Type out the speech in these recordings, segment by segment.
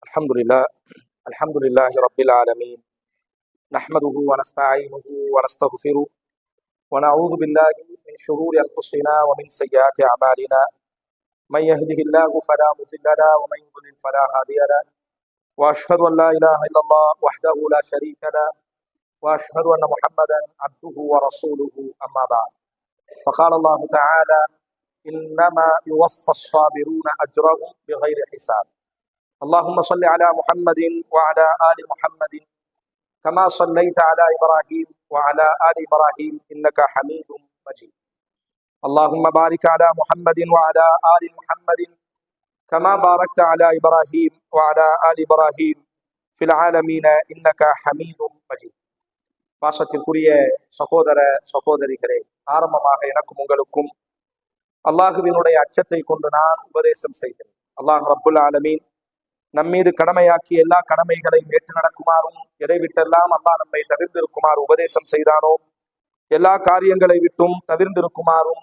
الحمد لله رب العالمين نحمده ونستعينه ونستغفره ونعوذ بالله من شرور أنفسنا ومن سيئات أعمالنا من يهده الله فلا مضل له ومن يضلل فلا هادي له وأشهد أن لا إله إلا الله وحده لا شريك له وأشهد أن محمدا عبده ورسوله أما بعد فقال الله تعالى إنما يوفى الصابرون أجرهم بغير حساب اللهم صل على محمد وعلى آل محمد كما صليت على إبراهيم وعلى آل إبراهيم إنك حميد مجيد اللهم بارك على محمد وعلى آل محمد كما باركت على إبراهيم وعلى آل إبراهيم في العالمين إنك حميد مجيد பாசத்திற்குரிய சகோதர சகோதரிகளே, ஆரம்பமாக எனக்கும் உங்களுக்கும் அல்லாஹுவினுடைய அச்சத்தை கொண்டு நான் உபதேசம் செய்கிறேன். அல்லாஹ் ரப்புல் ஆலமீன் நம்மீது கடமையாக்கிய எல்லா கடமைகளையும் ஏற்று நடக்குமாறும், எதை விட்டெல்லாம் அல்லாஹ் நம்மை தவிர்ந்திருக்குமாறு உபதேசம் செய்தானோ எல்லா காரியங்களை விட்டும் தவிர்ந்திருக்குமாறும்,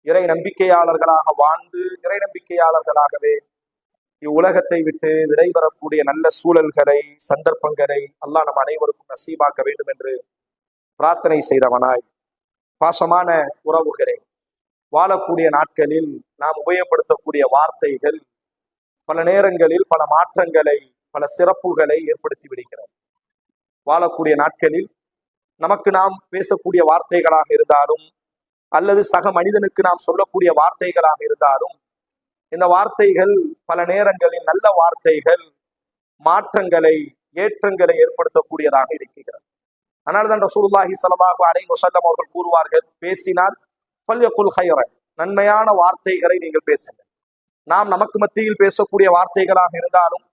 இறை நம்பிக்கையாளர்களாக வாழ்ந்து இறை நம்பிக்கையாளர்களாகவே இவ்வுலகத்தை விட்டு விடைபெறக்கூடிய நல்ல சூழல்களை, சந்தர்ப்பங்களை அல்லாஹ் நம் அனைவருக்கும் நசீபாக்க வேண்டும் என்று பிரார்த்தனை செய்தவனாய், பாசமான உறவுகளே, வாழக்கூடிய நாட்களில் நாம் உபயோகப்படுத்தக்கூடிய வார்த்தைகள் பல நேரங்களில் பல மாற்றங்களை, பல சிறப்புகளை ஏற்படுத்தி விடுகிறது. வாழக்கூடிய நாட்களில் நமக்கு நாம் பேசக்கூடிய வார்த்தைகளாக இருந்தாலும் அல்லது சக மனிதனுக்கு நாம் சொல்லக்கூடிய வார்த்தைகளாக இருந்தாலும், இந்த வார்த்தைகள் பல நேரங்களில் நல்ல வார்த்தைகள் மாற்றங்களை, ஏற்றங்களை ஏற்படுத்தக்கூடியதாக இருக்கிறது. அதனால்தான் ரசூலுல்லாஹி ஸல்லல்லாஹு அலைஹி வஸல்லம் அவர்கள் கூறுவார்கள், பேசினால் ஃபல்யகுல் கைரன், நன்மையான வார்த்தைகளை நீங்கள் பேசுங்கள். நாம் நமக்கு மத்தியில் பேசக்கூடிய வார்த்தைகளாக இருந்தாலும்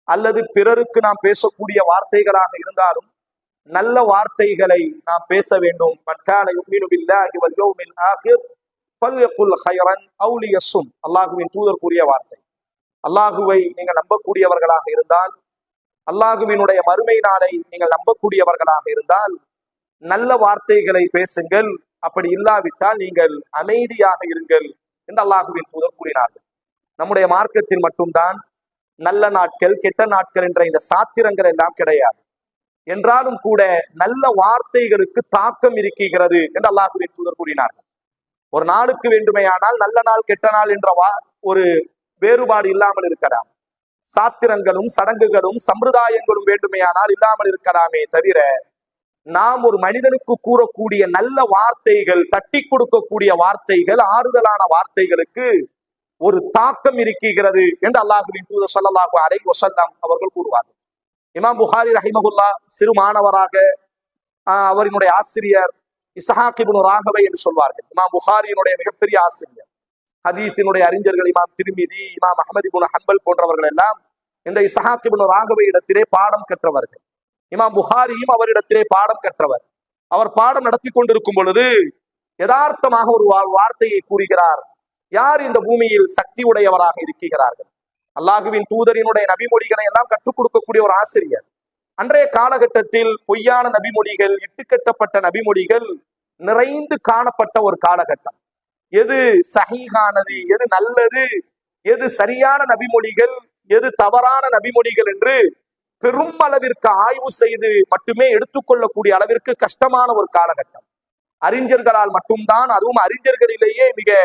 அல்லது பிறருக்கு நாம் பேசக்கூடிய வார்த்தைகளாக இருந்தாலும் நல்ல வார்த்தைகளை நாம் பேச வேண்டும். மன் கான யுமினு பில்லாஹி வல் யௌமில் ஆகிர் ஃபல்யகுல் கைரன் அவ் லியஸும், அல்லாஹ்வின் தூதர் கூறிய வார்த்தை. அல்லாஹுவை நீங்கள் நம்பக்கூடியவர்களாக இருந்தால், அல்லாஹுவினுடைய மறுமை நாளை நீங்கள் நம்பக்கூடியவர்களாக இருந்தால் நல்ல வார்த்தைகளை பேசுங்கள். அப்படி இல்லாவிட்டால் நீங்கள் அமைதியாக இருங்கள் என்று அல்லாஹுவின் தூதர் கூறினார்கள். நம்முடைய மார்க்கத்தில் மட்டும்தான் நல்ல நாட்கள், கெட்ட நாட்கள் என்ற இந்த சாத்திரங்கள் எல்லாம் கிடையாது. என்றாலும் கூட நல்ல வார்த்தைகளுக்கு தாக்கம் இருக்கிறது என்று அல்லாஹுவின் தூதர் கூறினார்கள். ஒரு நாளுக்கு வேண்டுமையானால் நல்ல நாள் கெட்ட நாள் என்ற ஒரு வேறுபாடு இல்லாமல் இருக்கலாம். சாத்திரங்களும் சடங்குகளும் சம்பிரதாயங்களும் வேண்டுமையானால் இல்லாமல் இருக்கலாமே தவிர, நாம் ஒரு மனிதனுக்கு கூறக்கூடிய நல்ல வார்த்தைகள், தட்டி கொடுக்கக்கூடிய வார்த்தைகள், ஆறுதலான வார்த்தைகளுக்கு ஒரு தாக்கம் இருக்கிறது என்று அல்லாஹுவின் தூதர் ஸல்லல்லாஹு அலைஹி வஸல்லம் அவர்கள் கூறுவார்கள். இமாம் புகாரி ரஹிமஹுல்லா சிறு மாணவராக அவரினுடைய ஆசிரியர் இஸ்ஹாக் இப்னு ராகவை என்று சொல்வார்கள். இமாம் புகாரியினுடைய மிகப்பெரிய ஆசிரியர், ஹதீஸினுடைய அறிஞர்கள் இமாம் திர்மிதி, இமாம் அஹ்மத் இப்னு ஹம்பல் போன்றவர்கள் எல்லாம் இந்த இஸ்ஹாக் இப்னு ராகவை இடத்திலே பாடம் கற்றவர்கள். இமாம் புகாரியும் அவரிடத்திலே பாடம் கற்றவர். அவர் பாடம் நடத்தி கொண்டிருக்கும் பொழுது யதார்த்தமாக ஒரு வார்த்தையை கூறுகிறார். யார் இந்த பூமியில் சக்தி உடையவராக இருக்கிறார்கள்? அல்லாஹுவின் தூதரினுடைய நபிமொழிகளை எல்லாம் கற்றுக் கொடுக்கக்கூடிய ஒரு ஆசிரியர். அன்றைய காலகட்டத்தில் பொய்யான நபிமொழிகள், இட்டுக்கட்டப்பட்ட நபிமொழிகள் நிறைந்து காணப்பட்ட ஒரு காலகட்டம். எது சஹீஹானது, எது நல்லது, எது சரியான நபிமொழிகள், எது தவறான நபிமொழிகள் என்று பெரும் அளவிற்கு ஆய்வு செய்து மட்டுமே எடுத்துக்கொள்ளக்கூடிய அளவிற்கு கஷ்டமான ஒரு காலகட்டம். அறிஞர்களால் மட்டும்தான், அதுவும் அறிஞர்களிலேயே மிக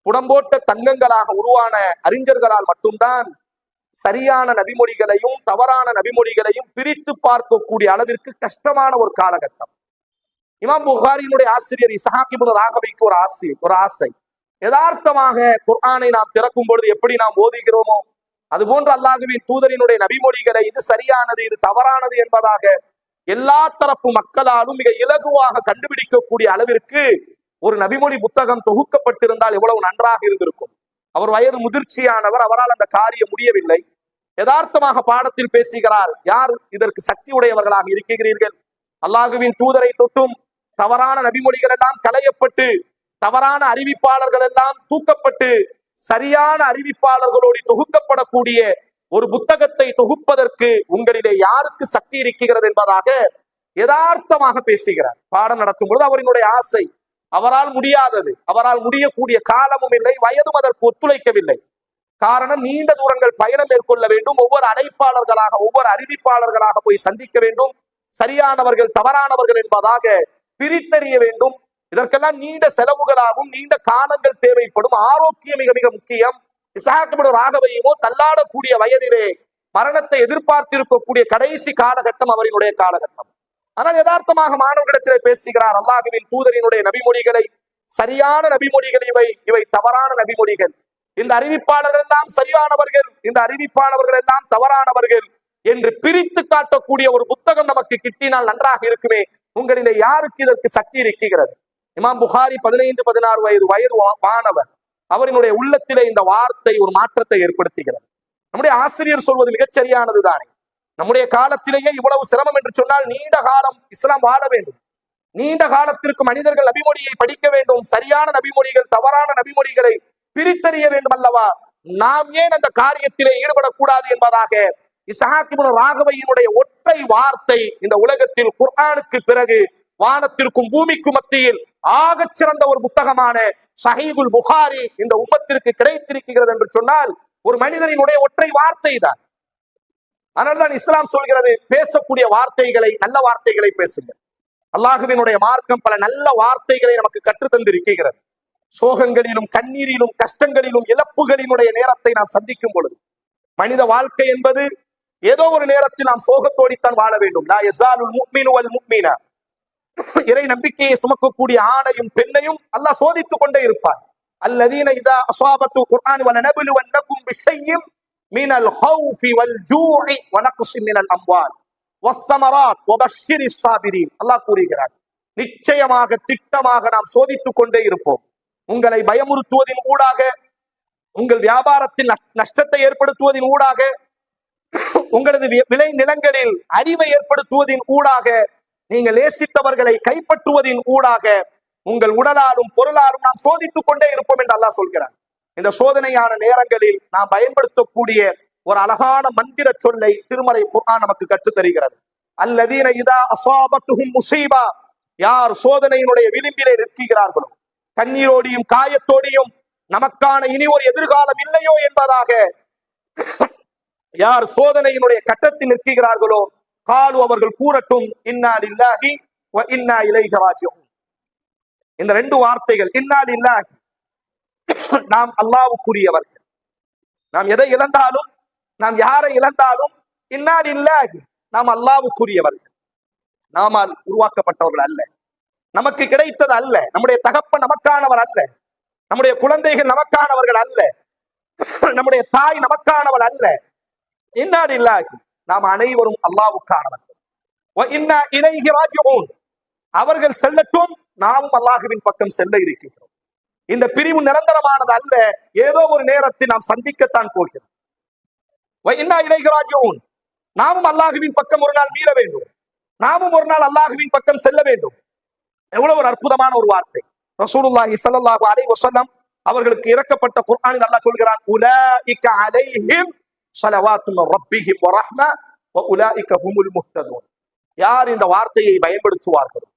புடம்போட்ட தங்கங்களாக உருவான அறிஞர்களால் மட்டும்தான் சரியான நபிமொழிகளையும் தவறான நபிமொழிகளையும் பிரித்து பார்க்கக்கூடிய அளவிற்கு கஷ்டமான ஒரு காலகட்டம். இமாம் புகாரியினுடைய ஆசிரியர் இஸ்ஹாக் இப்னு ராகவைக்கு ஒரு ஆசை. யதார்த்தமாக குர்ஆனை நாம் திறக்கும் பொழுது எப்படி நாம் ஓதுகிறோமோ அதுபோன்று அல்லாஹுவின் தூதரினுடைய நபிமொழிகளை இது சரியானது, இது தவறானது என்பதாக எல்லா தரப்பு மக்களாலும் மிக இலகுவாக கண்டுபிடிக்கக்கூடிய அளவிற்கு ஒரு நபிமொழி புத்தகம் தொகுக்கப்பட்டிருந்தால் எவ்வளவு நன்றாக இருந்திருக்கும். அவர் வயது முதிர்ச்சியானவர், அவரால் அந்த காரியம் முடியவில்லை. யதார்த்தமாக பாடத்தில் பேசுகிறார். யார் இதற்கு சக்தி உடையவர்களாக இருக்கிறீர்கள்? அல்லாஹுவின் தூதரை தொட்டும் தவறான நபிமொழிகள் எல்லாம் களையப்பட்டு, தவறான அறிவிப்பாளர்கள் எல்லாம் தூக்கப்பட்டு, சரியான அறிவிப்பாளர்களோடு தொகுக்கப்படக்கூடிய ஒரு புத்தகத்தை தொகுப்பதற்கு உங்களிலே யாருக்கு சக்தி இருக்கிறது என்பதாக யதார்த்தமாக பேசுகிறார். பாடம் நடத்தும் பொழுது அவரினுடைய ஆசை, அவரால் முடியாதது, அவரால் முடியக்கூடிய காலமும் இல்லை, வயதும் அதற்கு ஒத்துழைக்கவில்லை. காரணம், நீண்ட தூரங்கள் பயணம் மேற்கொள்ள வேண்டும், ஒவ்வொரு அழைப்பாளர்களாக ஒவ்வொரு அறிவிப்பாளர்களாக போய் சந்திக்க வேண்டும், சரியானவர்கள் தவறானவர்கள் என்பதாக பிரித்தறிய வேண்டும். இதற்கெல்லாம் நீண்ட செலவுகளாகும், நீண்ட காலங்கள் தேவைப்படும். ஆரோக்கியம் மிக மிக முக்கியம். இஸ்ஹாக் இப்னு ராகவையுமோ தள்ளாடக்கூடிய வயதிலே மரணத்தை எதிர்பார்த்திருக்கக்கூடிய கடைசி காலகட்டம் அவரினுடைய காலகட்டம். ஆனால் யதார்த்தமாக மாணவர்களிடத்திலே பேசுகிறார், அல்லாஹ்வின் தூதரினுடைய நபிமொழிகளை, சரியான நபிமொழிகள் இவை தவறான நபிமொழிகள், இந்த அறிவிப்பாளர்கள் எல்லாம் சரியானவர்கள், இந்த அறிவிப்பாளர்கள் எல்லாம் தவறானவர்கள் என்று பிரித்து காட்டக்கூடிய ஒரு புத்தகம் நமக்கு கிட்டினால் நன்றாக இருக்குமே. உங்களிலே யாருக்கு இதற்கு சக்தி இருக்கிறது? இமாம் புகாரி 15-16 வயது மாணவர், அவரினுடைய உள்ளத்திலே இந்த வார்த்தை ஒரு மாற்றத்தை ஏற்படுத்துகிறது. நம்முடைய ஆசிரியர் சொல்வது மிகச் சரியானது தானே. நம்முடைய காலத்திலேயே இவ்வளவு சிரமம் என்று சொன்னால் நீண்ட காலம் இஸ்லாம் வாழ வேண்டும், நீண்ட காலத்திற்கு மனிதர்கள் நபிமொழியை படிக்க வேண்டும், சரியான நபிமொழிகள் தவறான நபிமொழிகளை பிரித்தறிய வேண்டும் அல்லவா? நாம் ஏன் அந்த காரியத்திலே ஈடுபடக்கூடாது என்பதாக இஸ்ஹாக் இப்னு ராகவையினுடைய ஒற்றை வார்த்தை இந்த உலகத்தில் குர்ஆனுக்கு பிறகு வானத்திற்கும் பூமிக்கும் மத்தியில் ஆகச் சிறந்த ஒரு புத்தகமான ஸஹீஹுல் புகாரி இந்த உம்மத்திற்கு கிடைத்திருக்கிறது என்று சொன்னால் ஒரு மனிதனினுடைய ஒற்றை வார்த்தை தான். அதனால்தான் இஸ்லாம் சொல்கிறது, பேசக்கூடிய வார்த்தைகளை, நல்ல வார்த்தைகளை பேசுங்கள். அல்லாஹ்வினுடைய மார்க்கம் பல நல்ல வார்த்தைகளை நமக்கு கற்றுத்தந்திருக்கிறது. சோகங்களிலும் கண்ணீரிலும் கஷ்டங்களிலும் இழப்புகளினுடைய நேரத்தை நாம் சந்திக்கும் பொழுது, மனித வாழ்க்கை என்பது ஏதோ ஒரு நேரத்தில் நாம் சோகத்தோடித்தான் வாழ வேண்டும். லா யஸாலுல் முஃமினு வல் முஃமினா, இறை நம்பிக்கையை சுமக்கக்கூடிய ஆணையும் பெண்ணையும் அல்லாஹ் சோதித்துக் கொண்டே இருப்பார். அல்லதீன இதா அஸாபத்து குர்ஆன் வலனப்லுவன்னகும் பிஷைஇம் மினல் ஹௌஃபி வல் ஜூஇ வனக்ஸின் மினல் அம்வால் வஸ்ஸமராத் வபஷ்ஷிரிஸ் ஸாபிரீன். அல்லாஹ் கூறுகிறார், நிச்சயமாக திட்டமாக நாம் சோதித்துக் கொண்டே இருப்போம். உங்களை பயமுறுத்துவதின் ஊடாக, உங்கள் வியாபாரத்தில் நஷ்டத்தை ஏற்படுத்துவதின் ஊடாக, உங்களது விளை நிலங்களில் அறிவை ஏற்படுத்துவதின் ஊடாக, நீங்கள் நேசித்தவர்களை கைப்பற்றுவதின் ஊடாக, உங்கள் உடலாலும் பொருளாலும் நாம் சோதித்துக் கொண்டே இருப்போம் என்று அல்லாஹ் சொல்கிறார். இந்த சோதனையான நேரங்களில் நாம் பயன்படுத்தக்கூடிய ஒரு அழகான மந்திர சொல்லை திருமறை குர்ஆன் நமக்கு கற்றுத் தருகிறது. அல்லதீன இதா அஸாபத்துஹும் முஸீபா, யார் சோதனையினுடைய விளிம்பிலே நிற்கிறார்களோ, கண்ணீரோடியும் காயத்தோடியும் நமக்கான இனி ஒரு எதிர்காலம் இல்லையோ என்பதாக யார் சோதனையினுடைய கட்டத்தில் நிற்கிறார்களோ, காலு அவர்கள் கூறட்டும், இன்னா லில்லாஹி வ இன்னா இலைஹி ராஜிஊன். இந்த ரெண்டு வார்த்தைகள், இன்னா லில்லாஹி, நாம் அல்லாஹ்வுக்குரியவர்கள், நாம் எதை இழந்தாலும், நாம் யாரை இழந்தாலும், இன்னா லில்லாஹி, நாம் அல்லாஹ்வுக்குரியவர்கள், நாமால் உருவாக்கப்பட்டவர்கள் அல்ல, நமக்கு கிடைத்தது அல்ல, நம்முடைய தகப்பன் நமக்கானவர் அல்ல, நம்முடைய குழந்தைகள் நமக்கானவர்கள் அல்ல, நம்முடைய தாய் நமக்கானவள் அல்ல. இன்னா லில்லாஹி, நாம் அனைவரும் அல்லாஹ்வுக்கானவர்கள். வ இன்னா இலைஹி ராஜிஊன், அவர்கள் செல்லட்டும், நாமும் அல்லாஹ்வின் பக்கம் செல்ல இருக்கிறோம். இந்த பிரிவு நிரந்தரமானது அல்ல, ஏதோ ஒரு நேரத்தில் நாம் சந்திக்கத்தான் போகிறோம். வ இன்னா இலைஹி ராஜிஊன், நாமும் அல்லாஹ்வின் பக்கம் ஒரு நாள் மீள வேண்டும், நாமும் ஒரு நாள் அல்லாஹ்வின் பக்கம் செல்ல வேண்டும். எவ்வளவு ஒரு அற்புதமான ஒரு வார்த்தை. ரசூலுல்லாஹி ஸல்லல்லாஹு அலைஹி வஸல்லம் அவர்களுக்கு இறக்கப்பட்ட குர்ஆனில் அல்லாஹ் சொல்கிறான், உலாயிக அலைஹிம் ஸலவாத்து மின் ரப்பிஹிம் வ ரஹ்ம வ உலாயிக ஹுமுல் முஹ்ததூன். யார் இந்த வார்த்தையை பயன்படுத்துவார்களோ,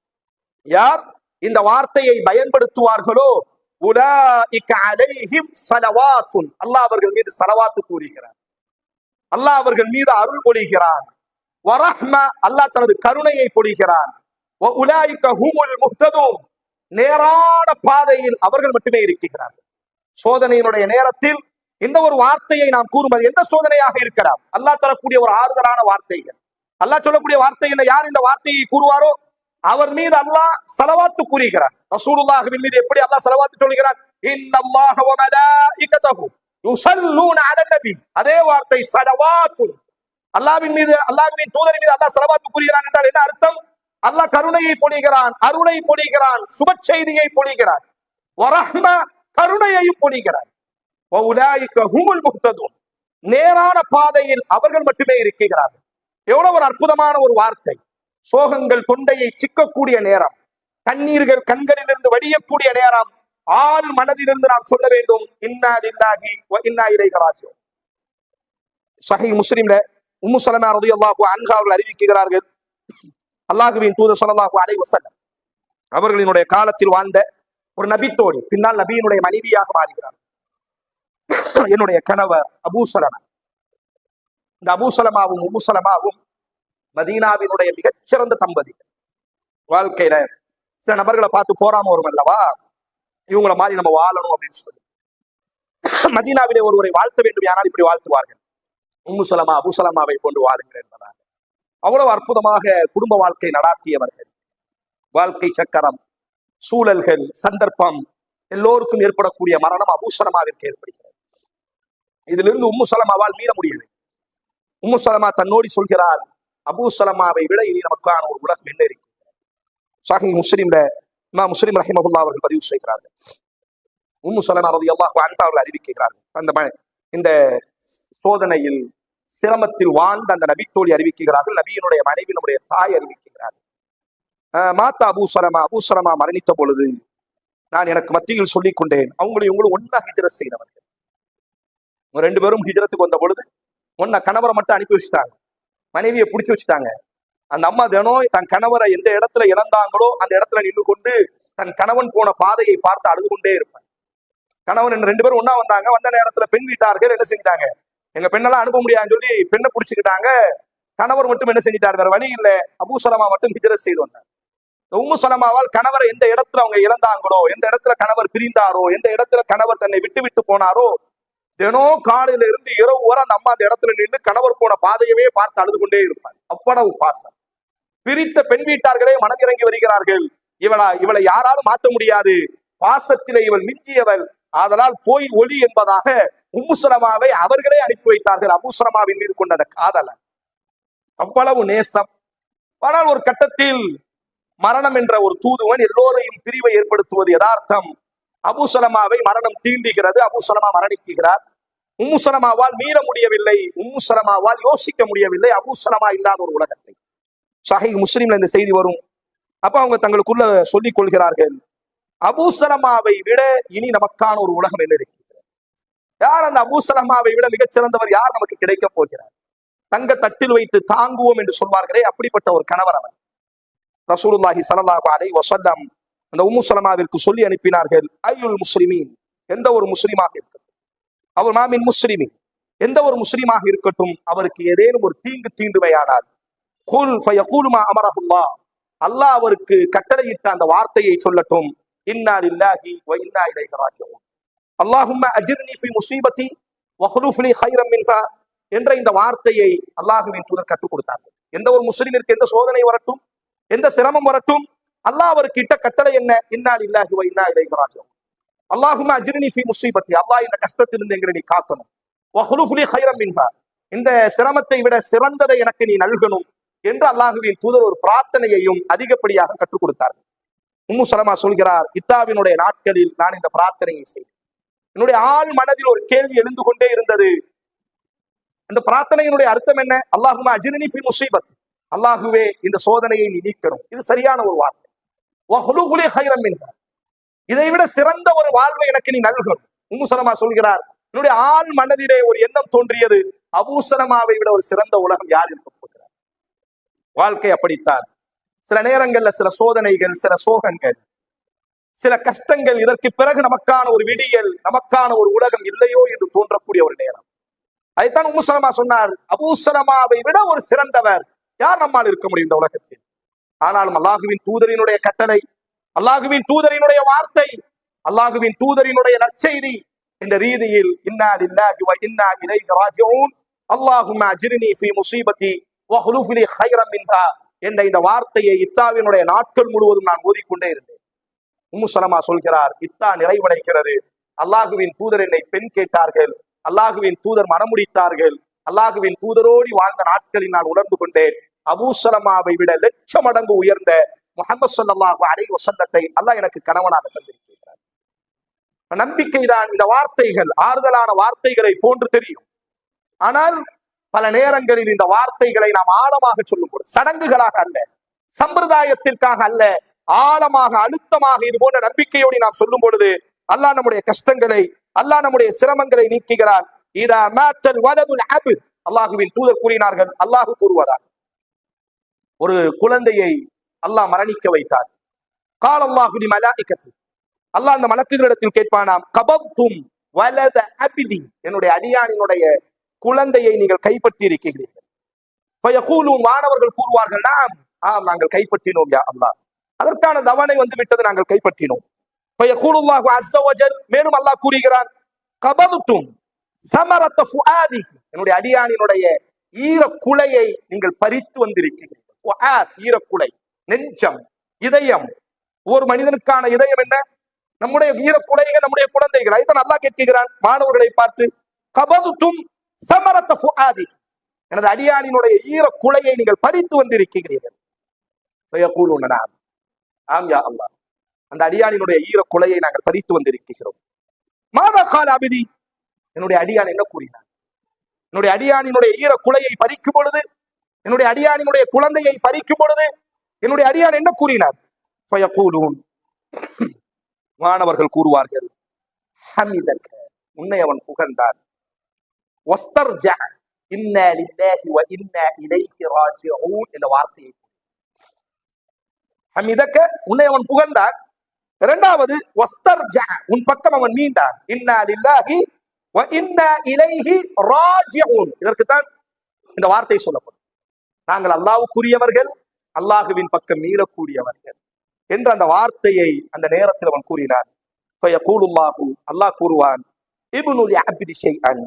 யார் இந்த வார்த்தையை பயன்படுத்துவார்களோ, உலாயிக அலைஹிம் ஸலவாத்துன், அல்லாஹ் அவர்கள் மீது ஸலவாத்து கூறுகிறார், அல்லாஹ் அவர்கள் மீது அருள் பொழிகிறான். வ ரஹ்ம, அல்லாஹ் தனது கருணையை பொழிகிறான். வ உலாயிக ஹுமுல் முஹ்ததூன், நேரான பாதையில் அவர்கள் மட்டுமே இருக்கிறார்கள். சோதனையினுடைய நேரத்தில் இந்த ஒரு வார்த்தையை நாம் கூறுவது எந்த சோதனையாக இருக்கலாம், அல்லாஹ் தரக்கூடிய ஒரு ஆறுதலான வார்த்தைகள், அல்லாஹ் சொல்லக்கூடிய வார்த்தைகள். யார் இந்த வார்த்தையை கூறுவாரோ அவர் மீது அல்லாஹ் ஸலவாத்து கூறுகிறார். ரசூலுல்லாஹ்வின் மீது எப்படி அல்லாஹ் ஸலவாத்து சொல்கிறார், இன்னல்லாஹ வ மலாயிகதஹு யுஸல்லூன அலன் நபி, அதே வார்த்தை ஸலவாத்து. அல்லாஹ்வின் மீது, அல்லாஹ்வின் தூதரின் மீது அல்லாஹ் ஸலவாத்து கூறுகிறான் என்றால் என்ன அர்த்தம்? அல்லாஹ் கருணையை பொழிகிறான், அருளை பொழிகிறான், சுப செய்தியை பொழிகிறான். வ ரஹ்ம, கருணையையும் பொழிகிறான். வ உலாயிக ஹுமுல் முஹ்ததூன், நேரான பாதையில் அவர்கள் மட்டுமே இருக்கிறார்கள். எவ்வளவு ஒரு அற்புதமான ஒரு வார்த்தை. சோகங்கள் தொண்டையை சிக்கக்கூடிய நேரம், கண்ணீர்கள் கண்களிலிருந்து வடியக்கூடிய நேரம், ஆள் மனதிலிருந்து நாம் சொல்ல வேண்டும், இன்னா லில்லாஹி வ இன்னா இலைஹி ராஜிஊன். ஸஹீஹ் முஸ்லிம்ல உம்மு ஸலமா ரலியல்லாஹு அன்ஹா அவர்கள் அறிவிக்கிறார்கள், அல்லாஹ்வின் தூதர் ஸல்லல்லாஹு அலைஹி வஸல்லம் அவர்களினுடைய காலத்தில் வாழ்ந்த ஒரு நபித்தோடி பின்னால் நபியினுடைய மனைவியாக மாறுகிறார். என்னுடைய கணவர் அபூ சலமா. இந்த அபூ சலமாவும் உம்மு சலமாவும் மதீனாவினுடைய மிகச்சிறந்த தம்பதி. வாழ்க்கையில சில நபர்களை பார்த்து போராம வரும் அல்லவா, இவங்களை மாதிரி நம்ம வாழணும் அப்படின்னு சொல்லி மதீனாவிலே ஒருவரை வாழ்த்த வேண்டும், யாரால் இப்படி வாழ்த்துவார்கள், உம்மு சலமா அபூ சலமாவை கொண்டு வாருங்கள் என்பதாக. அவ்வளவு அற்புதமாக குடும்ப வாழ்க்கை நடாத்தியவர்கள். வாழ்க்கை சக்கரம், சூழல்கள், சந்தர்ப்பம், எல்லோருக்கும் ஏற்படக்கூடிய மரணம் அபூ சலமாவிற்கு ஏற்படுகிறது. இதிலிருந்து உம்மு சலமாவால் மீற முடியவில்லை. உம்மு சலமா தன்னோடி சொல்கிறார், அபூ சலமாவை விட இனி நமக்கான ஒரு உலகம் என்ன இருக்கிறது. சஹீஹ் முஸ்லிம்ல இமாம் முஸ்லிம் ரஹிமஹுல்லாஹ் அவர்கள் பதிவு செய்கிறார்கள். உம்மு சலமா ரலியல்லாஹு அன்ஹா அவர்கள் அறிவிக்கிறார்கள், இந்த சோதனையில் சிரமத்தில் வாழ்ந்த அந்த நபித்தோழி அறிவிக்கிறார்கள், நபியினுடைய மனைவி நம்முடைய தாய் அறிவிக்கிறார்கள். மாத்தா அபூ சலமா, அபூ சலமா மரணித்த பொழுது நான் எனக்கு மத்தியில் சொல்லிக் கொண்டேன், இவங்களும் ஒன்னா ஹிஜ்ரத் செய்தவர்கள். ரெண்டு பேரும் ஹிஜ்ரத்துக்கு வந்த பொழுது ஒன்ன கணவரை மட்டும் அனுப்பி வச்சுட்டாங்க, மனைவியை பிடிச்சி வச்சுட்டாங்க. அந்த அம்மா தினம் தன் கணவரை எந்த இடத்துல இழந்தாங்களோ அந்த இடத்துல நின்று கொண்டு தன் கணவன் போன பாதையை பார்த்து அழுது கொண்டே இருப்பாங்க. கணவன் ரெண்டு பேரும் ஒன்னா வந்தாங்க. வந்த நேரத்துல பெண் வீட்டார்கள் என்ன செஞ்சிட்டாங்க, எங்க பெண்ணெல்லாம் அனுப்ப முடியாதுன்னு சொல்லி பெண்ணை பிடிச்சுக்கிட்டாங்க. கணவர் மட்டும் என்ன செஞ்சிட்டார், வேற வழி இல்லை, அபூ சலமா மட்டும் ஹிஜ்ரத் செய்து வந்தார். உம்மு சலமாவால் கணவரை எந்த இடத்துல அவங்க இழந்தாங்களோ, எந்த இடத்துல கணவர் பிரிந்தாரோ, எந்த இடத்துல கணவர் தன்னை விட்டு விட்டு போனாரோ, தினம் காலையில இருந்து இரவு வரை அந்த அம்மா அந்த இடத்துல நின்று கணவர் போன பாதையவே பார்த்து அழுது கொண்டே இருப்பார். அவ்வளவு பாசம். பிரித்த பெண் வீட்டார்களே மனதிறங்கி வருகிறார்கள், இவளை யாராலும் மாற்ற முடியாது, பாசத்திலே இவள் மிஞ்சியவள், ஆதலால் போய் ஒளி என்பதாக உம்மு சலமாவை அவர்களே அனுப்பி வைத்தார்கள். அபூ சலமாவின் மீது கொண்ட காதல அவ்வளவு நேசம். ஆனால் ஒரு கட்டத்தில் மரணம் என்ற ஒரு தூதுவன் எல்லோரையும் பிரிவை ஏற்படுத்துவது யதார்த்தம். அபூ சலமாவை மரணம் தீண்டுகிறது. அபூ சலமா மரணிக்கிறார். உம்மு சலமாவால் மீற முடியவில்லை, உம்மு சலமாவால் யோசிக்க முடியவில்லை அபூ சலமா இல்லாத ஒரு உலகத்தை. சஹீஹ் முஸ்லிம்ல இந்த செய்தி வரும். அப்ப அவங்க தங்களுக்குள்ள சொல்லிக் கொள்கிறார்கள், அபூ சலமாவை விட இனி நமக்கான ஒரு உலகம் என்ன இருக்கிறது, யார் அந்த அபூ சலமாவை விட மிகச்சிறந்தவர் யார் நமக்கு கிடைக்க போகிறார், தங்க தட்டில் வைத்து தாங்குவோம் என்று சொல்வார்களே, அப்படிப்பட்ட ஒரு கணவர் அவர். ரசூலுல்லாஹி ஸல்லல்லாஹு அலைஹி வஸல்லம் அந்த உம்மு சலமாவிற்கு சொல்லி அனுப்பினார்கள், ஐயுல் முஸ்லிமீன், எந்த ஒரு முஸ்லிமாக இருக்கட்டும், அவர் மாமின் முஸ்லிமீன், எந்த ஒரு முஸ்லிமாக இருக்கட்டும், அவருக்கு ஏதேனும் ஒரு தீங்கு தீண்டுவையானால் குல் ஃபயகூலு மா அமரஹுல்லாஹ், அல்லாஹ் அவருக்கு கட்டளையிட்ட அந்த வார்த்தையை சொல்லட்டும், இன்னா லில்லாஹி வ இன்னா இலைஹி ராஜிஊன், அல்லாஹும்ம அஜிர்னி ஃபீ முஸீபத்தி வஹ்லுஃப் லீ கைரம் மின்ஹா என்ற இந்த வார்த்தையை அல்லாஹ்வின் தூதர் கற்றுக் கொடுத்தார்கள். எந்த ஒரு முஸ்லிமிற்கு எந்த சோதனை வரட்டும், எந்த சிரமம் வரட்டும், அல்லாஹ் அவருக்கு இட்ட கட்டளை என்ன, இன்னா லில்லாஹி வ இன்னா இலைஹி ராஜிஊன், அல்லாஹும்ம அஜிர்னி ஃபீ முஸீபத்தி, அல்லாஹ் இந்த கஷ்டத்திலிருந்து எங்களை நீ காக்கணும், வஹ்லுஃப் லீ கைரம் மின்ஹா, இந்த சிரமத்தை விட சிறந்ததை எனக்கு நீ நல்கணும் என்று அல்லாஹ்வின் தூதர் ஒரு பிரார்த்தனையையும் அதிகப்படியாக கற்றுக் கொடுத்தார்கள். உம்மு சலமா சொல்கிறார், இத்தாவினுடைய நாட்களில் நான் இந்த பிரார்த்தனையை செய்தேன். என்னுடைய ஆள் மனதில் ஒரு கேள்வி எழுந்து கொண்டே இருந்தது. அந்த பிரார்த்தனையினுடைய அர்த்தம் என்ன, அல்லாஹும்ம அஜிர்னி ஃபீ முஸீபத்தி, அல்லாஹுவே இந்த சோதனையை நீ நீக்கணும், இது சரியான ஒரு வார்த்தை. வஹ்லுஃப் லீ கைரம் மின்ஹா, இதை விட சிறந்த ஒரு வாழ்வை எனக்கு நீ நல்கணும். உம்மு சலமா சொல்கிறார், என்னுடைய ஆள் மனதிலே ஒரு எண்ணம் தோன்றியது, அபூ சலமாவை விட ஒரு சிறந்த உலகம் யார் இருக்க போகிறார். வாழ்க்கை அப்படித்தான். சில நேரங்கள்ல சில சோதனைகள், சில சோகங்கள், சில கஷ்டங்கள், இதற்கு பிறகு நமக்கான ஒரு விடியல், நமக்கான ஒரு உலகம் இல்லையோ என்று தோன்றக்கூடிய ஒரு நேரம். அதைத்தான் உம்மு சலமா சொன்னார், அபூ சலமாவை விட ஒரு சிறந்தவர் யார் நம்மால் இருக்க முடியும் இந்த உலகத்தில். ஆனாலும் அல்லாஹுவின் தூதரினுடைய கட்டளை, அல்லாஹுவின் தூதரினுடைய வார்த்தை, அல்லாஹுவின் தூதரினுடைய நற்செய்தி என்ற ரீதியில் இன்னா லில்லாஹி வ இன்னா இலைஹி ராஜிஊன், அல்லாஹும்ம அஜிர்னி ஃபீ முஸீபத்தி வஹ்லுஃப் லீ கைரம் மின்ஹா என்ற இந்த வார்த்தையை இத்தாவினுடைய நாட்கள் முழுவதும் நான் ஓதிக்கொண்டே இருந்தேன். உம்மு சலமா சொல்கிறார், இத்தா நிறைவடைகிறது, அல்லாஹுவின் தூதர் என்னை பெண் கேட்டார்கள், அல்லாஹுவின் தூதர் மனமுடித்தார்கள், அல்லாஹுவின் தூதரோடி வாழ்ந்த நாட்களில் நான் உணர்ந்து கொண்டேன், அபூ சலமாவை விட லட்சம் மடங்கு உயர்ந்த முஹம்மது ஸல்லல்லாஹு அலைஹி வஸல்லத்தை அல்லாஹ் எனக்கு கணவனாக தந்திருக்கிறார். நம்பிக்கைதான். இந்த வார்த்தைகள் ஆறுதலான வார்த்தைகளை போன்று தெரியும். ஆனால் பல நேரங்களில் இந்த வார்த்தைகளை நாம் ஆழமாக சொல்லும் போது, சடங்குகளாக அல்ல, சம்பிரதாயத்திற்காக அல்ல, ஆழமாக அழுத்தமாக இது போன்ற நம்பிக்கையோடு நாம் சொல்லும் பொழுது அல்லாஹ் நம்முடைய கஷ்டங்களை, அல்லாஹ் நம்முடைய சிரமங்களை நீக்குகிறான். இதா மாத்தல் வலதுல் அப்த், அல்லாஹுவின் தூதர் கூறினார்கள், அல்லாஹ் கூறுவதாக, ஒரு குழந்தையை அல்லாஹ் மரணிக்க வைத்தார். கால் அல்லாஹு லி மலாயிகத்தி, அல்லாஹ் அந்த மலக்குகளிடத்தில் கேட்பானாம், கபப்தும் வலத அபிதி, என்னுடைய அடியானினுடைய குழந்தையை நீங்கள் கைப்பற்றி இருக்கிறீர்கள். மாணவர்கள் கூறுவார்கள், நாம் ஆம் நாங்கள் கைப்பற்றினோம் யா அல்லாஹ், அதற்கான தவணை வந்து விட்டது, நாங்கள் கைப்பற்றினோம். மேலும் அல்லாஹ் கூறுகிறான், கபதுத்தும் சமரத்த ஃபுஆதி, என்னுடைய அடியானினுடைய ஈர குலையை நீங்கள் பறித்து வந்திருக்கிறீர்கள். ஈரக்குலை, நெஞ்சம், இதயம். ஒரு மனிதனுக்கான இதயம் என்ன? நம்முடைய ஈரக்குலைகள், நம்முடைய குழந்தைகள். இதை அல்லாஹ் கேட்கிறான் மாணவர்களை பார்த்து, கபதுத்தும் சமரத்த ஃபுஆதி, எனது அடியானினுடைய ஈர குலையை நீங்கள் பறித்து வந்திருக்கிறீர்கள். ஆம் யா அல்லாஹ், அந்த அடியானினுடைய ஈர குலையை நாங்கள் பறித்து வந்திருக்கிறோம். மாதா கால அபிதி, என்னுடைய அடியான் என்ன கூறினார்? என்னுடைய அடியானினுடைய ஈர குலையை பறிக்கும் பொழுது, என்னுடைய அடியானினுடைய குழந்தையை பறிக்கும் பொழுது என்னுடைய அடியான் என்ன கூறினார்? மாணவர்கள் கூறுவார்கள், ஹமிதக, உன்னை அவன் புகழ்ந்தான். வஸ்தர்ஜா இன்னா லில்லாஹி வ இன்னா இலைஹி ராஜிஊன் என்ற வார்த்தையை, ஹமிதக, உன்னை அவன் புகழ்ந்தான். இரண்டாவது வஸ்தர்ஜா, உன் பக்கம் அவன் மீண்டான். இன்னா லில்லாஹி வ இன்னா இலைஹி ராஜிஊன், இதற்குத்தான் இந்த வார்த்தை சொல்லப்படும். நாங்கள் அல்லாஹ்வுக்குரியவர்கள், அல்லாஹுவின் பக்கம் மீளக்கூடியவர்கள் என்ற அந்த வார்த்தையை அந்த நேரத்தில் அவன் கூறினான். அல்லாஹ் கூறுவான், இப்னுல் அப்தி ஷைஅன்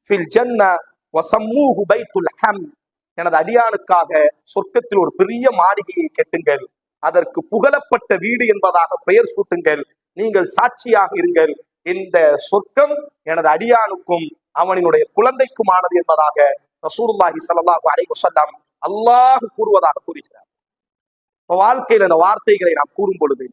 ஃபில் ஜன்னah வஸம்மூஹு பைத்துல் ஹம், எனது அடியானுக்காக சொர்க்கத்தில் ஒரு பெரிய மாளிகையை கட்டுங்கள், அதற்கு புகழப்பட்ட வீடு என்பதாக பெயர் சூட்டுங்கள், நீங்கள் சாட்சியாக இருங்கள், இந்த சொர்க்கம் எனது அடியானுக்கும் அவனினுடைய குழந்தைக்குமானது என்பதாக ரசூலுல்லாஹி ஸல்லல்லாஹு அலைஹி வஸல்லம் அல்லாஹ் கூறுவதாக கூறுகிறார். வாழ்க்கையில் இந்த வார்த்தைகளை நாம் கூறும் பொழுது,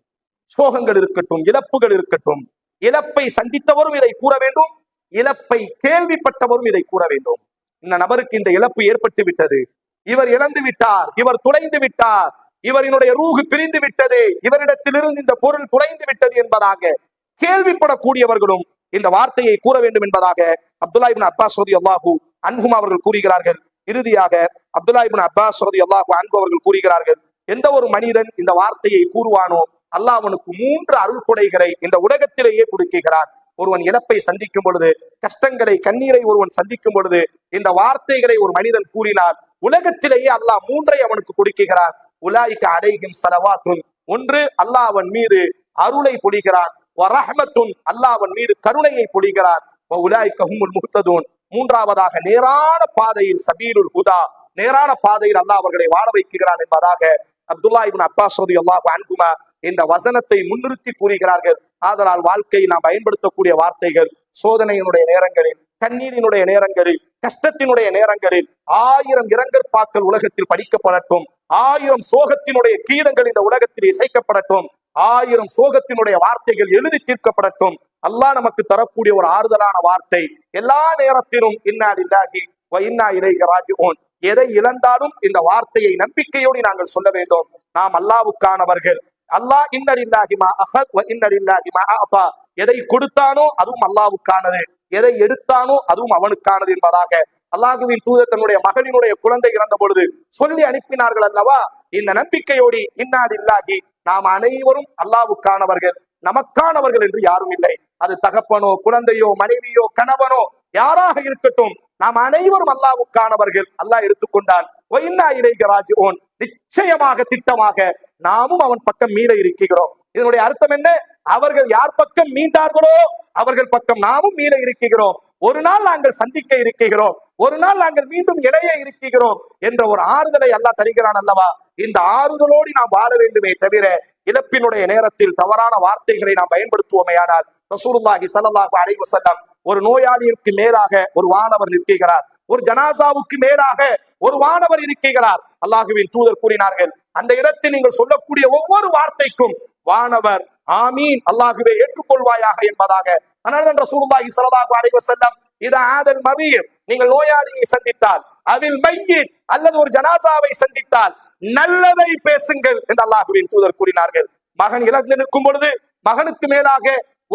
சோகங்கள் இருக்கட்டும், இழப்புகள் இருக்கட்டும், இழப்பை சந்தித்தவரும் இதை கூற வேண்டும், இழப்பை கேள்விப்பட்டவரும் இதை கூற வேண்டும். இந்த நபருக்கு இந்த இழப்பு ஏற்பட்டு விட்டது, இவர் இழந்து விட்டார், இவர் துளைந்து விட்டார், இவரினுடைய ரூஹு பிரிந்து விட்டது, இவரிடத்திலிருந்து இந்த பொருள் துளைந்து விட்டது என்பதாக கேள்விப்படக்கூடியவர்களும் இந்த வார்த்தையை கூற வேண்டும் என்பதாக அப்துல்லாஹ் இப்னு அப்பாஸ் ரலியல்லாஹு அன்ஹுமா அவர்கள் கூறுகிறார்கள். இறுதியாக அப்துல்லாஹ் இப்னு அப்பாஸ் ரலியல்லாஹு அன்ஹு அவர்கள் கூறுகிறார்கள், எந்த ஒரு மனிதன் இந்த வார்த்தையை கூறுவானோ அல்லாஹ் அவனுக்கு 3 அருள் கொடைகளை இந்த உலகத்திலேயே கொடுக்கிறான். ஒருவன் இழப்பை சந்திக்கும் பொழுது, கஷ்டங்களை, கண்ணீரை ஒருவன் சந்திக்கும் பொழுது இந்த வார்த்தைகளை ஒரு மனிதன் கூறினார், உலகத்திலேயே அல்லாஹ் 3ஐ அவனுக்கு கொடுக்கிறான். உலாயிக அலைஹிம் ஸலவாத்துன், ஒன்று அல்லாஹ் அவன் மீது அருளை பொழிகிறான், வரஹ்மத்துன், அல்லாஹ் அவன் மீது கருணையை பொழிகிறான், உலாயிக ஹுமுல் முஹ்ததூன், மூன்றாவதாக நேரான பாதையில் சபீலுல் ஹுதா, நேரான பாதையில் அல்லாஹ் அவர்களை வாழ வைக்கிறான் என்பதாக அப்துல்லாஹ் இப்னு அப்பாஸ் ரலியல்லாஹு அன்ஹுமா இந்த வசனத்தை முன்னிறுத்தி கூறுகிறார்கள். ஆதலால் வாழ்க்கையில் நாம் பயன்படுத்தக்கூடிய வார்த்தைகள் சோதனையினுடைய நேரங்களில், கண்ணீரினுடைய நேரங்களில், கஷ்டத்தினுடைய நேரங்களில் 1000 இரங்கற்பாக்கள் உலகத்தில் படிக்கப்படட்டும், 1000 சோகத்தினுடைய கீதங்கள் இந்த உலகத்தில் இசைக்கப்படட்டும், 1000 சோகத்தினுடைய வார்த்தைகள் எழுதி தீர்க்கப்படட்டும். அல்லாஹ் நமக்கு தரக்கூடிய ஒரு ஆறுதலான வார்த்தை, எல்லா நேரத்திலும் இன்னா லில்லாஹி வ இன்னா இலைஹி ராஜிஊன். எதை இழந்தாலும் இந்த வார்த்தையை நம்பிக்கையோடு நாங்கள் சொல்ல வேண்டும், நாம் அல்லாஹ்வுக்கானவர்கள். அல்லாஹ் இன்ன லில்லாஹி மா அஹத் வ இன்ன லில்லாஹி மா அஅதா, எதை கொடுத்தானோ அதுவும் அல்லாஹ்வுக்கானது, எதை எடுத்தானோ அதுவும் அவனுக்கானது என்பதாக அல்லாஹ்வின் தூதர் தன்னுடைய மகனினுடைய குழந்தை இறந்த பொழுது சொல்லி அனுப்பினார்கள் அல்லவா? இந்த நம்பிக்கையோடு இன்னா லில்லாஹி, நாம் அனைவரும் அல்லாஹ்வுக்கானவர்கள், நமக்கானவர்கள் என்று யாரும் இல்லை. அது தகப்பனோ, குழந்தையோ, மனைவியோ, கணவனோ, யாராக இருக்கட்டும், நாம் அனைவரும் அல்லாஹ்வுக்கானவர்கள். அல்லாஹ் எடுத்துக்கொண்டான். நிச்சயமாக, திட்டமாக நாமும் அவன் பக்கம் மீள இருக்கிறோம். இதனுடைய அர்த்தம் என்ன? அவர்கள் யார் பக்கம் மீண்டார்களோ அவர்கள் பக்கம் நாமும் மீள இருக்கிறோம். ஒரு நாள் நாங்கள் சந்திக்க இருக்கிறோம், ஒரு நாள் நாங்கள் மீண்டும் இணைய இருக்கிறோம் என்ற ஒரு ஆறுதலை அல்லாஹ் தருகிறான் அல்லவா? இந்த ஆறுதலோடு நாம் வாழ வேண்டுமே தவிர இழப்பினுடைய நேரத்தில் தவறான வார்த்தைகளை நாம் பயன்படுத்துவோமேயானால், ரசூலுல்லாஹி ஸல்லல்லாஹு அலைஹி வஸல்லம் ஒரு நோயாளிக்கு மேலாக ஒரு வானவர் நிற்கிறார், ஒரு ஜனாசாவுக்கு மேலாக ஒரு வானவர் இருக்கிறார். அல்லாஹுவின் தூதர் கூறினார்கள், அந்த இடத்தில் நீங்கள் சொல்லக்கூடிய ஒவ்வொரு வார்த்தைக்கும் வானவர் ஆமீன், அல்லாஹுவே ஏற்றுக்கொள்வாயாக என்பதாக. அதனால்தான் ரசூலுல்லாஹி ஸல்லல்லாஹு அலைஹி வஸல்லம் இதா ஆதல் மரீர், நீங்கள் நோயாளியை சந்தித்தால், அதில் மையீத் அல்லது ஒரு ஜனாசாவை சந்தித்தால் நல்லதை பேசுங்கள் என்று அல்லாஹுவின் தூதர் கூறினார்கள். மகன் இழந்து நிற்கும் பொழுது மகனுக்கு மேலாக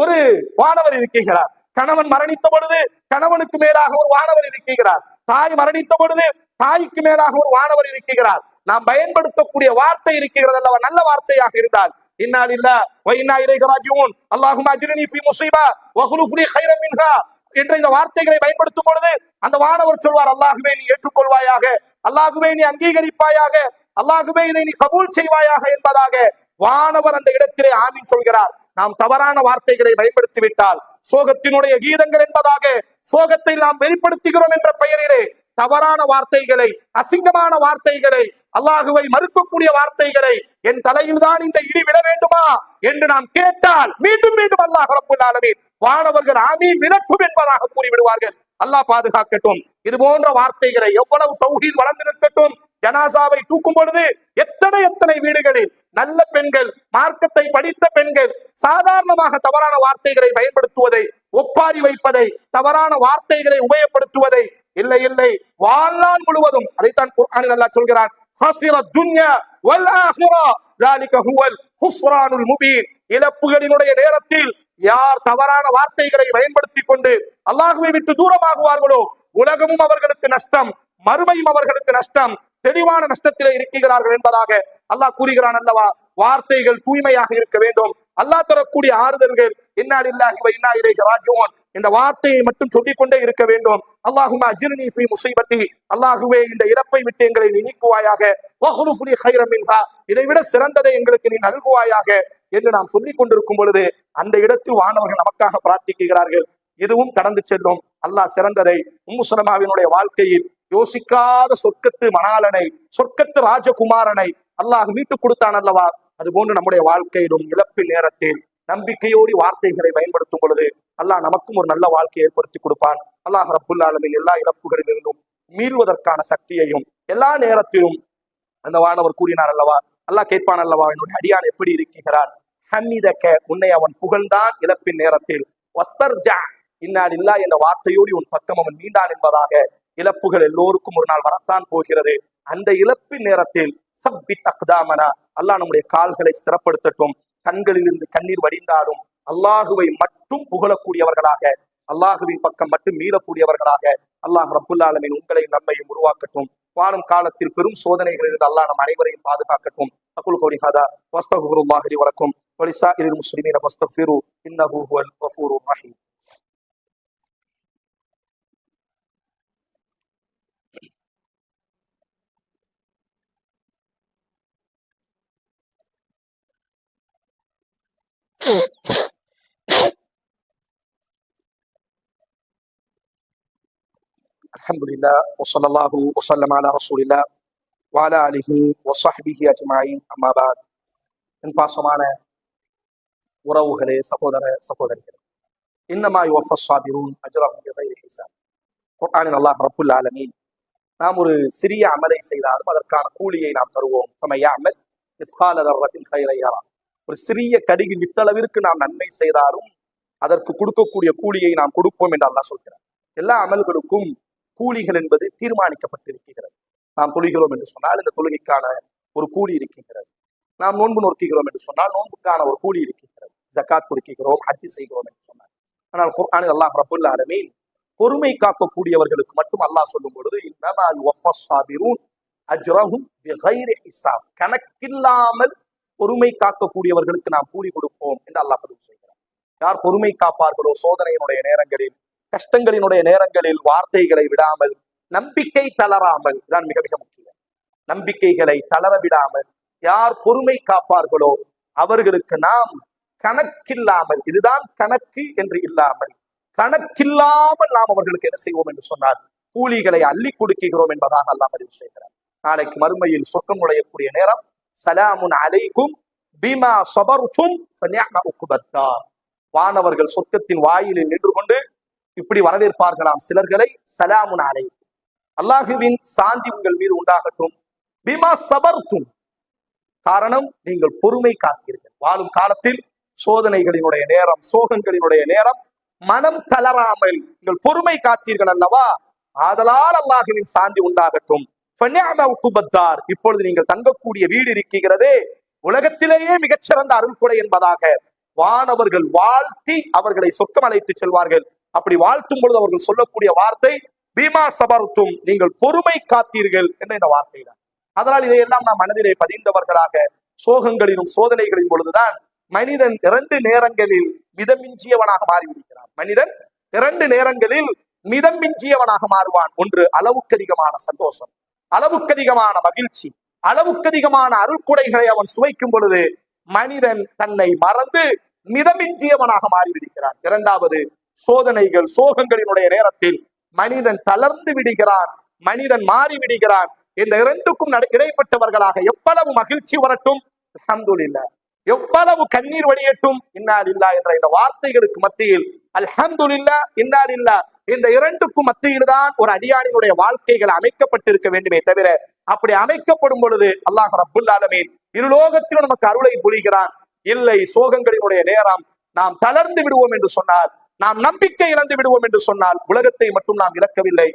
ஒரு வானவர் இருக்கிறார், கணவன் மரணித்த பொழுது கணவனுக்கு மேலாக ஒரு வானவர் இருக்கிறார், தாய் மரணித்த பொழுது தாய்க்கு மேலாக ஒரு வானவர் இருக்கிறார். நாம் பயன்படுத்தக்கூடிய வார்த்தை இருக்கிறது அல்லவா, நல்ல வார்த்தையாக இருந்தால் இன்னா லில்லாஹி வ இன்னா இலைஹி ராஜிஊன் அல்லாஹும்ம அஜ்ரினி ஃபீ முஸீபா வஹ்லுஃப் லீ கைரன் மின்ஹா என்ற இந்த வார்த்தைகளை பயன்படுத்தும் பொழுது அந்த வானவர் சொல்வார், அல்லாஹுவே நீ ஏற்றுக்கொள்வாயாக, அல்லாஹுவே நீ அங்கீகரிப்பாயாக, அல்லாஹுவே இதை நீ கபூல் செய்வாயாக என்பதாக வானவர் அந்த இடத்திலே ஆமீன் சொல்கிறார். நாம் தவறான வார்த்தைகளை பயன்படுத்தி விட்டால் சோகத்தினுடைய கீதங்கள் என்பதாக சோகத்தை நாம் வெளிப்படுத்துகிறோம் என்ற பெயரிலே தவறான வார்த்தைகளை, அசிங்கமான வார்த்தைகளை, அல்லாஹுவை மறுக்கக்கூடிய வார்த்தைகளை, என் தலையில் தான் இந்த இடி விட வேண்டுமா என்று நாம் கேட்டால் மீண்டும் மீண்டும் அல்லாஹ் ரப்பல் ஆலமீன் வானவர்கள் ஆமீன் விளக்கும் என்பதாக கூறிவிடுவார்கள். அல்லாஹ் பாதுகாக்கட்டும். இது போன்ற வார்த்தைகளை எவ்வளவு தௌஹீத் வளர்ந்திருக்கட்டும். ஜனாசாவை தூக்கும் பொழுது எத்தனை வீடுகளில் நல்ல பெண்கள், மார்க்கத்தை படித்த பெண்கள் சாதாரணமாக தவறான வார்த்தைகளை பயன்படுத்துவதை, ஒப்பாரி வைப்பதை, தவறான வார்த்தைகளை உபயோகப்படுத்துவதை இல்லை இல்லை வாழ்நாள் முழுவதும் அதைத்தான் குர்ஆனில் அல்லாஹ் சொல்கிறான், ஹஸிர துன்யா வல் ஆஹிரா ذلك هو الخسران المبين. இழப்புகளினுடைய நேரத்தில் யார் தவறான வார்த்தைகளை பயன்படுத்தி கொண்டு அல்லாஹ்வை விட்டு தூரமாகுவார்களோ உலகமும் அவர்களுக்கு நஷ்டம், மறுமையும் அவர்களுக்கு நஷ்டம், தெளிவான நஷ்டத்திலே இருக்கிறார்கள் என்பதாக அல்லாஹ் கூறுகிறான் அல்லவா. வார்த்தைகள் தூய்மையாக இருக்க வேண்டும். அல்லாஹ் தரக்கூடிய ஆறுதல்கள் இன்னா லில்லாஹி வ இன்னா இலைஹி ராஜிஊன் இந்த வார்த்தையை மட்டும் சொல்லிக்கொண்டே இருக்க வேண்டும். அல்லாஹும்ம அஜ்ரினி ஃபீ முஸீபத்தி அல்லாஹுவே இந்த இறப்பை விட்டு எங்களை நீ நீக்குவாயாக, வஹ்லுஃப் லீ கைரன் மின்ஹா இதை விட சிறந்ததை எங்களுக்கு நீ நல்குவாயாக என்று நாம் சொல்லிக் கொண்டிருக்கும் பொழுது அந்த இடத்தில் வானவர்கள் நமக்காக பிரார்த்திக்கிறார்கள். இதுவும் கடந்து செல்லும். அல்லாஹ் சிறந்ததை உம்மு சலமாவினுடைய வாழ்க்கையில் யோசிக்காத சொர்க்கத்து மணாளனை, சொர்க்கத்து ராஜகுமாரனை அல்லாஹ் மீட்டுக் கொடுத்தான் அல்லவா. அது போன்று நம்முடைய வாழ்க்கையிலும் இழப்பின் நேரத்தில் நம்பிக்கையோடு வார்த்தைகளை பயன்படுத்தும் பொழுது அல்லாஹ் நமக்கும் ஒரு நல்ல வாழ்க்கையை ஏற்படுத்தி கொடுப்பான். அல்லாஹ் ரப்புல் ஆலமீன் எல்லா இழப்புகளில் இருந்தும் மீள்வதற்கான சக்தியையும் எல்லா நேரத்திலும் அந்த வானவர் கூறினார் அல்லவா. அல்லாஹ் கேட்பான் அல்லவா, என்னுடைய அடியான் எப்படி இருக்கிறான், ஹம்மிதக உன்னை அவன் புகழ்ந்தான் இழப்பின் நேரத்தில், வஸ்தர்ஜா இன்னா லில்லாஹி என்ற வார்த்தையோடு உன் பக்கம் அவன் நீந்தான் என்பதாக இழப்புகள் எல்லோருக்கும் ஒரு நாள் வரத்தான் போகிறது. அந்த இழப்பின் நேரத்தில் சப்பித் அக்தாமனா அல்லாஹ் நம்முடைய கால்களை ஸ்திரப்படுத்தட்டும். கண்களில் இருந்து கண்ணீர் வடிந்தாலும் அல்லாஹுவை மட்டும் புகழக்கூடியவர்களாக, அல்லாஹுவின் பக்கம் மட்டும் மீளக்கூடியவர்களாக அல்லாஹ் ரப்புல் ஆலமீன் உங்களை நம்மையும் உருவாக்கட்டும். வாழும் காலத்தில் பெரும் சோதனைகளில் இருந்து அல்லாஹ் நம் அனைவரையும் பாதுகாக்கட்டும். அகுல் கௌலி ஹாதா வஸ்தக்ஃபிருல்லாஹி லி வலக்கும் வலிசாயிரில் முஸ்லிமீன ஃபஸ்தக்ஃபிரு இன்னஹு ஹுவல் கஃபூருர் ரஹீம். அல்ஹம்துலில்லாஹ் வஸல்லல்லாஹு வஸல்லம் அலா ரசூலில்லாஹ் வ அலா ஆலிஹி வ ஸஹ்பிஹி அஜ்மஈன். அம்மா பஅத். என் பாசமான உறவுகளே, சகோதர சகோதரிகளே, இன்னமா யுவஃபஸ் ஸாபிரூன் அஜ்ரஹும் பிகைரி ஹிசாப். குர்ஆனில் அல்லாஹ் ரப்புல் ஆலமீன் நாம் ஒரு சிறிய அமலை செய்தாலும் அதற்கான கூலியை நாம் தருவோம். ஃபமன் யஅமல் மிஸ்கால தர்ரத்தின் கைரன் யரா. ஒரு சிறிய கடுகு வித்தளவிற்கு நாம் நன்மை செய்தாலும் அதற்கு கொடுக்கக்கூடிய கூலியை நாம் கொடுப்போம் என்று அல்லாஹ் சொல்கிறார். எல்லா அமல்களுக்கும் கூலிகள் என்பது தீர்மானிக்கப்பட்டிருக்கிறது. நாம் தொழுகிறோம் என்று சொன்னால் இந்த தொழுகைக்கான ஒரு கூலி இருக்கின்றது. நாம் நோன்பு நோக்குகிறோம் என்று சொன்னால் நோன்புக்கான ஒரு கூலி இருக்கின்றது. ஜகாத் கொடுக்கிறோம், ஹஜ் செய்கிறோம் என்று சொன்னார். ஆனால் குர்ஆனில் அல்லாஹ் ரப்புல் ஆலமீன் பொறுமை காக்கக்கூடியவர்களுக்கு மட்டும் அல்லாஹ் சொல்லும் பொழுது இன்னமா யுவஃபஸ் ஸாபிரூன் அஜ்ரஹும் பிகைரி ஹிசாப், கணக்கில்லாமல் பொறுமை காக்கக்கூடியவர்களுக்கு நாம் கூலி கொடுப்போம் என்று அல்லாஹ் பதிவு செய்கிறார். யார் பொறுமை காப்பார்களோ சோதனையினுடைய நேரங்களில், கஷ்டங்களினுடைய நேரங்களில் வார்த்தைகளை விடாமல், நம்பிக்கை தளராமல், இதுதான் மிக மிக முக்கியம், நம்பிக்கைகளை தளர விடாமல் யார் பொறுமை காப்பார்களோ அவர்களுக்கு நாம் கணக்கில்லாமல், இதுதான் கணக்கு என்று இல்லாமல், கணக்கில்லாமல் நாம் அவர்களுக்கு என்ன செய்வோம் என்று சொன்னால் கூலிகளை அள்ளி கொடுக்கிறோம் என்பதாக அல்லாஹ் பதிவு செய்கிறார். நாளைக்கு மறுமையில் சொர்க்கம் நுழையக்கூடிய நேரம் சலாமுன் அலைக்கும் பிமா ஸபர்தும் ஃபநிஅம உக்பத்தார். வானவர்கள் சொர்க்கத்தின் வாயிலில் நின்று கொண்டு இப்படி வரவேற்பார்களாம் சிலர்களை, சலாமுன் அலைக்கும், அல்லாஹுவின் சாந்தி உங்கள் மீது உண்டாகட்டும், பிமா ஸபர்தும், காரணம் நீங்கள் பொறுமை காத்தீர்கள். வாழும் காலத்தில் சோதனைகளினுடைய நேரம், சோகங்களினுடைய நேரம், மனம் தளராமல் நீங்கள் பொறுமை காத்தீர்கள் அல்லவா, ஆதலால் அல்லாஹுவின் சாந்தி உண்டாகட்டும். இப்பொழுது நீங்கள் தங்கக்கூடிய வீடு இருக்கிறதே உலகத்திலேயே மிகச்சிறந்த அருள்கொடை என்பதாக வானவர்கள் வாழ்த்தி அவர்களை சொர்க்கம் அழைத்து செல்வார்கள். அப்படி வாழ்த்தும் பொழுது அவர்கள் சொல்லக்கூடிய வார்த்தை பீமா சபர்த்தும், நீங்கள் பொறுமை காத்தீர்கள் என்ற இந்த வார்த்தை தான். அதனால் இதையெல்லாம் நாம் மனதிலே பதிந்தவர்களாக சோகங்களிலும் சோதனைகளின் பொழுதுதான் மனிதன் 2 நேரங்களில் மிதமிஞ்சியவனாக மாறிவிடுகிறான். மனிதன் 2 நேரங்களில் மிதமிஞ்சியவனாக மாறுவான். ஒன்று, அளவுக்கு அதிகமான சந்தோஷம், அளவுக்கு அதிகமான மகிழ்ச்சி, அளவுக்கு அதிகமான அருள்குடைகளை அவன் சுவைக்கும் பொழுது மனிதன் தன்னை மறந்து மிதமிஞ்சியவனாக மாறிவிடுகிறான். 2வது, சோதனைகள் சோகங்களினுடைய நேரத்தில் மனிதன் தளர்ந்து விடுகிறான், மனிதன் மாறிவிடுகிறான். இந்த 2க்கும் இடைப்பட்டவர்களாக எவ்வளவு மகிழ்ச்சி வரட்டும் அல்ஹம்துலில்லாஹ், எவ்வளவு கண்ணீர் வடியட்டும் இன்னா லில்லாஹ் என்ற இந்த வார்த்தைகளுக்கு மத்தியில் அல்ஹம்துலில்லாஹ் இன்னா லில்லாஹ், இந்த 2க்கும் மத்தியில் தான் ஒரு அடியானினுடைய வாழ்க்கைகள் அமைக்கப்பட்டிருக்க வேண்டுமே தவிர, அப்படி அமைக்கப்படும் பொழுது அல்லாஹ் ரப்புல் ஆலமீன் இருலோகத்திலும் நமக்கு அருளை பொழிகிறான். இல்லை, சோகங்களினுடைய நேரம் நாம் தளர்ந்து விடுவோம் என்று சொன்னால், நாம் நம்பிக்கை இழந்து விடுவோம் என்று சொன்னால், உலகத்தை மட்டும் நாம் இழக்கவில்லை,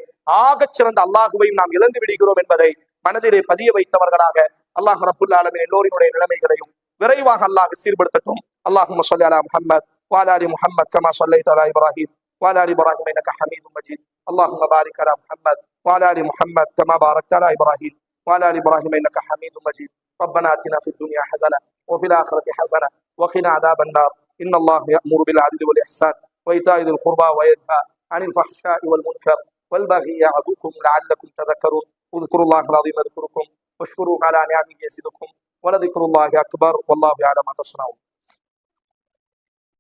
ஆகச் சிறந்த அல்லாஹுவையும் நாம் இழந்து விடுகிறோம் என்பதை மனதிலே பதிய வைத்தவர்களாக அல்லாஹ் ரப்புல் ஆலமீன் எல்லோரினுடைய நிலைமைகளையும் விரைவாக அல்லாஹ் சீர்படுத்தட்டும். அல்லாஹும்ம ஸல்லி அலா முஹம்மத் வ அலா ஆலி முஹம்மத் கமா ஸல்லைத அலா இப்ராஹீம் வ அலா ஆலி இப்ராஹீம் இன்னக ஹமீதும் மஜீத். அல்லாஹும்ம பாரிக் அலா முஹம்மத் வ அலா ஆலி முஹம்மத் கமா பாரக்த அலா இப்ராஹீம் வ அலா ஆலி இப்ராஹீம் இன்னக ஹமீதும் மஜீத். ربنا آتنا في الدنيا حسنة وفي الآخرة حسنة وقنا عذاب النار. إن الله يأمر بالعدل والإحسان وإيتاء ذي القربى وينهى عن الفحشاء والمنكر والبغي يعظكم لعلكم تذكرون. اذكروا الله العظيم يذكركم واشكروه على نعمه يزدكم ولذكر الله أكبر والله يعلم ما تصنعون.